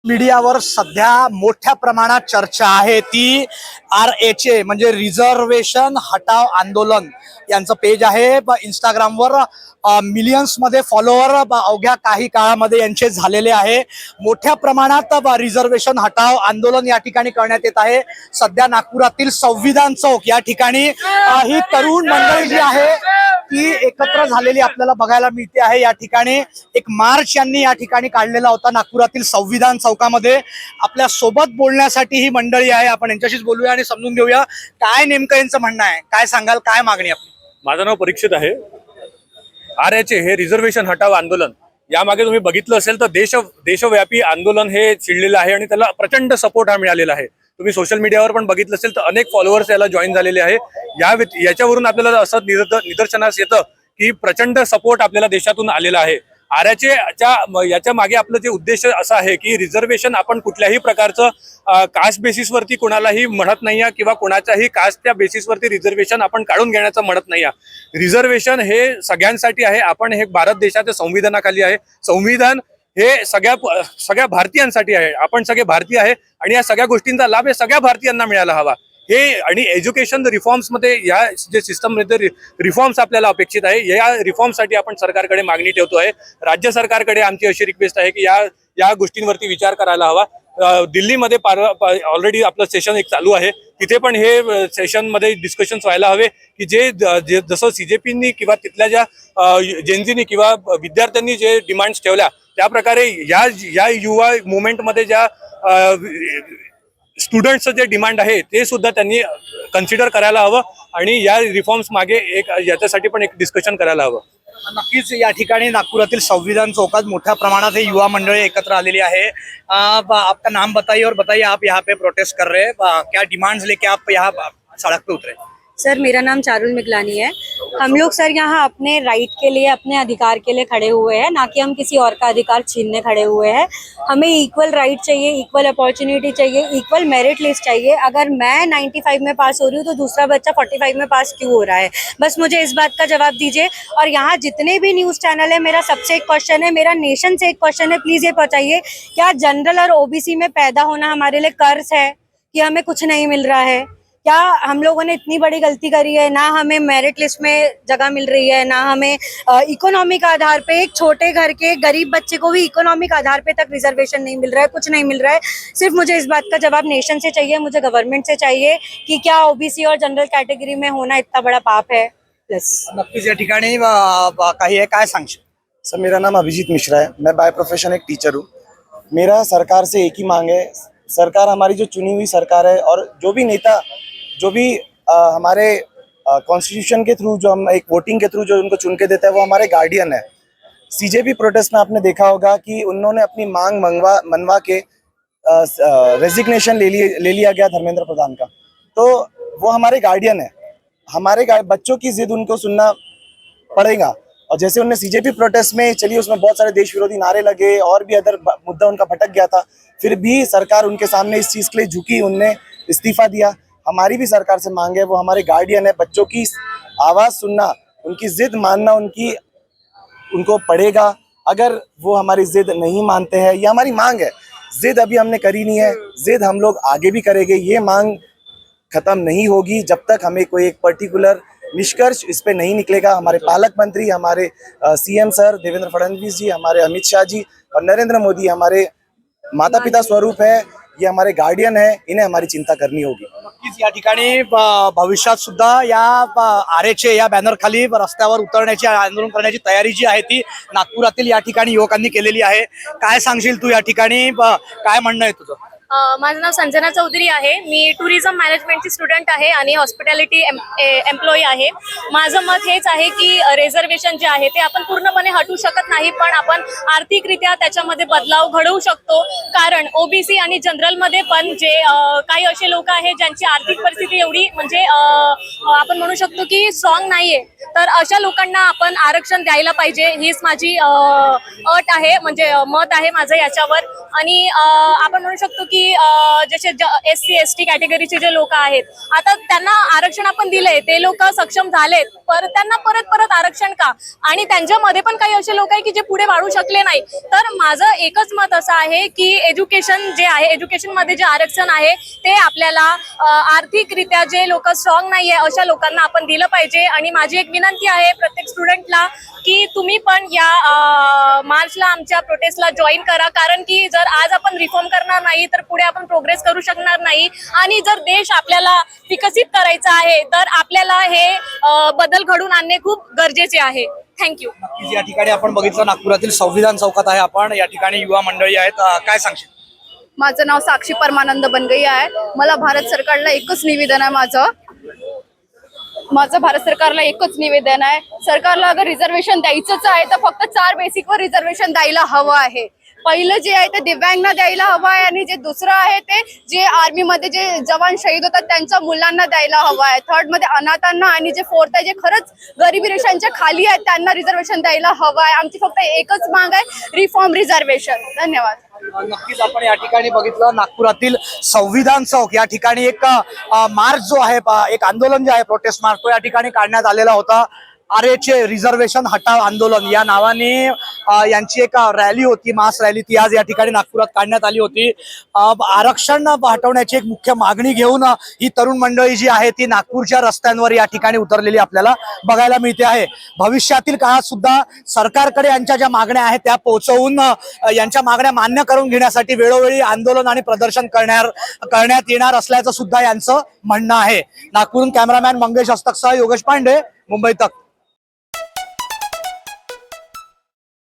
मीडियावर सध्या मोठ्या प्रमाणात चर्चा आहे ती RHA म्हणजे रिझर्वेशन हटाव आंदोलन यांचं पेज आहे इंस्टाग्रामवर मिलियन्स मध्ये फॉलोअर अवघ्या काही काळामध्ये यांचे झालेले आहे। मोठ्या प्रमाणात रिझर्वेशन हटाव आंदोलन या ठिकाणी करण्यात येत आहे। सध्या नागपुरातील संविधान चौक या ठिकाणी ही तरुण मंडळी जी आहे ती एकत्र झालेली आपल्याला बघायला मिळते आहे। या ठिकाणी एक मार्च यांनी या ठिकाणी काढलेला होता नागपुरातील संविधान चौकामध्ये। आपल्या सोबत बोलण्यासाठी ही मंडळी आहे, आपण यांच्याशीच बोलूया आणि समजून घेऊया काय नेमकं यांचं म्हणणं आहे। काय सांगाल, काय मागणी आपली? माझं नाव परीक्षित आहे। RHA हे रिझर्वेशन हटाव आंदोलन यामागे तुम्ही बघितलं असेल तर देशव्यापी आंदोलन हे छिडलेलं आहे आणि त्याला प्रचंड सपोर्ट हा मिळालेला आहे। तुम्ही सोशल मीडियावर पण बघितलं असेल तर अनेक फॉलोअर्स याला जॉईन झालेले आहे। याच्यावरून आपल्याला असं निदर्शनास येतं की प्रचंड सपोर्ट आपल्याला देशातून आलेला आहे। RHA याच्या मागे आपलं जे उद्देश असा आहे की रिझर्वेशन आपण कुठल्याही प्रकारचं कास्ट बेसिसवरती कोणालाही म्हणत नाही किंवा कोणाच्याही कास्टच्या बेसिसवरती रिझर्वेशन आपण काढून घेण्याचं म्हणत नाही। रिझर्वेशन हे सगळ्यांसाठी आहे। आपण हे भारत देशाच्या संविधानाखाली आहे। संविधान हे सगळ्या भारतीयांसाठी आहे। आपण सगळे भारतीय आहे आणि या सगळ्या गोष्टींचा लाभ हे सगळ्या भारतीयांना मिळायला हवा। हे आणि एज्युकेशन रिफॉर्म्स मध्ये या जे सिस्टम मध्ये रिफॉर्म्स आपल्याला अपेक्षित आहे, या रिफॉर्मसाठी आपण सरकारकडे मागणी ठेवतोय। राज्य सरकारकडे आमची अशी रिक्वेस्ट आहे की या गोष्टींवरती विचार करायला हवा। दिल्लीमध्ये ऑलरेडी आपलं सेशन एक चालू आहे, तिथे पण हे सेशन मध्ये डिस्कशन्स व्हायला हवे की जे जसं CJPनी किंवा तिथल्या ज्या जेनझीनी किंवा विद्यार्थ्यांनी जे डिमांड्स ठेवल्या त्या प्रकारे या युवा मुवमेंटमध्ये ज्या स्टुडंट्सचं जे डिमांड आहे ते सुद्धा त्यांनी कन्सिडर करायला हवं आणि या रिफॉर्म्स मागे याच्यासाठी पण एक डिस्कशन करायला हवं। नक्कीच या ठिकाणी नागपुरातील संविधान चौकात मोठ्या प्रमाणात ही युवा मंडळी एकत्र आलेली आहे। आपका नाम बताइए और बताइए आप यहाँ पे प्रोटेस्ट कर रहे हैं, क्या डिमांड्स लेके आप यहाँ सड़क पे उतरे? सर मेरा नाम चारुल मिगलानी है। हम लोग सर यहाँ अपने राइट के लिए, अपने अधिकार के लिए खड़े हुए हैं, ना कि हम किसी और का अधिकार छीनने खड़े हुए हैं। हमें इक्वल राइट चाहिए, इक्वल अपॉर्चुनिटी चाहिए, इक्वल मेरिट लिस्ट चाहिए। अगर मैं 95 में पास हो रही हूँ तो दूसरा बच्चा 45 में पास क्यों हो रहा है? बस मुझे इस बात का जवाब दीजिए। और यहाँ जितने भी न्यूज़ चैनल है, मेरा सबसे एक क्वेश्चन है, मेरा नेशन से एक क्वेश्चन है, प्लीज़ ये बताइए क्या जनरल और OBC में पैदा होना हमारे लिए कर्ज है कि हमें कुछ नहीं मिल रहा है? क्या हम लोगों ने इतनी बड़ी गलती करी है? ना हमें मेरिट लिस्ट में जगह मिल रही है, ना हमें इकोनॉमिक आधार पे एक छोटे घर के गरीब बच्चे को भी इकोनॉमिक आधार पे तक रिजर्वेशन नहीं मिल रहा है, कुछ नहीं मिल रहा है। सिर्फ मुझे इस बात का जवाब नेशन से चाहिए, मुझे गवर्नमेंट से चाहिए कि क्या OBC और जनरल कैटेगरी में होना इतना बड़ा पाप है? प्लस नक्कीच या ठिकाणी काही आहे, काय सांगशील? सर मेरा नाम अभिजीत मिश्रा है, मैं बाय प्रोफेशन एक टीचर हूँ। मेरा सरकार से एक ही मांग है, सरकार हमारी जो चुनी हुई सरकार है और जो भी नेता जो भी हमारे कॉन्स्टिट्यूशन के थ्रू, जो हम एक वोटिंग के थ्रू जो उनको चुन के देता है, वो हमारे गार्डियन है। CJP प्रोटेस्ट में आपने देखा होगा कि उन्होंने अपनी मांग मनवा के रेजिग्नेशन ले लिया गया धर्मेंद्र प्रधान का, तो वो हमारे गार्डियन है। हमारे बच्चों की जिद उनको सुनना पड़ेगा। और जैसे उनने CJP प्रोटेस्ट में चलिए, उसमें बहुत सारे देश विरोधी नारे लगे और भी अदर मुद्दा उनका भटक गया था, फिर भी सरकार उनके सामने इस चीज़ के लिए झुकी, उनने इस्तीफा दिया। हमारी भी सरकार से मांग है, वो हमारे गार्डियन है, बच्चों की आवाज़ सुनना, उनकी जिद मानना उनको पड़ेगा। अगर वो हमारी जिद नहीं मानते हैं, ये हमारी मांग है, जिद अभी हमने करी नहीं है, जिद हम लोग आगे भी करेंगे। ये मांग खत्म नहीं होगी जब तक हमें कोई एक पर्टिकुलर निष्कर्ष इस पे नहीं निकलेगा। हमारे पालक मंत्री, हमारे CM सर देवेंद्र फडणवीस जी, हमारे अमित शाह जी और नरेंद्र मोदी हमारे माता पिता स्वरूप है, ये हमारे गार्डियन है, इन्हें हमारी चिंता करनी होगी। नक्कीच या ठिकाणी भविष्यात सुद्धा या RHA या बॅनर खाली रस्त्यावर उतरण्याची, आंदोलन करण्याची तयारी जी आहे ती नागपुरातील या ठिकाणी युवकांनी केलेली आहे। काय सांगशील तू या ठिकाणी, काय म्हणणं आहे तुझं? माझं नाव संजना चौधरी आहे। मी टुरिझम मॅनेजमेंटची स्टुडंट आहे आणि हॉस्पिटॅलिटी एम्प्लॉई आहे। माझं मत हेच आहे की रिझर्वेशन जे आहे ते आपण पूर्णपणे हटवू शकत नाही, पण आपण आर्थिकरित्या त्याच्यामध्ये बदलाव घडवू शकतो। कारण OBC आणि जनरलमध्ये पण जे काही असे लोक आहेत ज्यांची आर्थिक परिस्थिती एवढी म्हणजे आपण म्हणू शकतो की स्ट्रॉंग नाहीये, तर अशा लोकांना आपण आरक्षण द्यायला पाहिजे, हीच माझी अट आहे, म्हणजे मत आहे माझं याच्यावर। आणि आपण म्हणू शकतो की की जसे SC ST कॅटेगरीचे जे लोक आहेत, आता त्यांना आरक्षण आपण दिलंय, ते लोक सक्षम झालेत, पर त्यांना परत परत आरक्षण का? आणि त्यांच्यामध्ये पण काही असे लोक आहे की जे पुढे वाढू शकले नाही. तर माझं एकच मत असं आहे की एज्युकेशन जे आहे, एज्युकेशन मध्ये जे आरक्षण आहे ते आपल्याला आर्थिकरित्या जे लोक स्ट्रॉंग नाहीये अशा लोकांना आपण दिलं पाहिजे. आणि माझी एक विनंती आहे प्रत्येक स्टुडंटला की तुम्ही पण या मार्चला आमच्या प्रोटेस्टला जॉईन करा, कारण की जर आज आपण रिफॉर्म करणार नाही तर पुढे आपण प्रोग्रेस करू शकणार नाही. आणि जर देश आपल्याला विकसित करायचा आहे तर आपल्याला हे बदल घडून आणणे खूप गरजेचे आहे. थँक्यू. नक्कीच या ठिकाणी आपण बघितलं नागपुरातील संविधान चौकात आहे आपण. या ठिकाणी युवा मंडळी आहेत. काय सांगशील? माझं नाव साक्षी परमानंद बनगई आहे. मला भारत सरकारला एकच निवेदन आहे. माझं भारत सरकारला एकच निवेदन आहे. सरकारला अगर रिझर्वेशन द्यायचंच आहे तर फक्त 4 बेसिकवर रिझर्वेशन द्यायला हवं आहे. पहिलं जे आहे ते दिव्यांगांना द्यायला हवं आहे, आणि जे दुसरं आहे ते जे आर्मीमध्ये जे जवान शहीद होतात त्यांच्या मुलांना द्यायला हवं आहे. थर्ड मध्ये अनाथांना, आणि जे फोर्थ आहे जे खरंच गरिबी रेषांच्या खाली आहेत त्यांना रिझर्वेशन द्यायला हवं आहे. आमची फक्त एकच माग आहे, रिफॉर्म रिझर्वेशन. धन्यवाद. नक्कीच आपण या ठिकाणी बघितलं नागपुरातील संविधान चौक या ठिकाणी एक मार्च जो आहे, एक आंदोलन जे आहे, प्रोटेस्ट मार्च, तो या ठिकाणी काढण्यात आलेला होता. RAचे रिझर्वेशन हटाव आंदोलन या नावाने यांची एक रॅली होती, मास रॅली, ती आज या ठिकाणी नागपुरात काढण्यात आली होती. आरक्षण हटवण्याची एक मुख्य मागणी घेऊन ही तरुण मंडळी जी आहे ती नागपूरच्या रस्त्यांवर या ठिकाणी उतरलेली आपल्याला बघायला मिळते आहे. भविष्यातील काळात सुद्धा सरकारकडे यांच्या ज्या मागण्या आहेत त्या पोहोचवून यांच्या मागण्या मान्य करून घेण्यासाठी वेळोवेळी आंदोलन आणि प्रदर्शन करण्यात येणार असल्याचं सुद्धा यांचं म्हणणं आहे. नागपूरहून कॅमेरामॅन मंगेश हस्तकसह योगेश पांडे, मुंबई तक.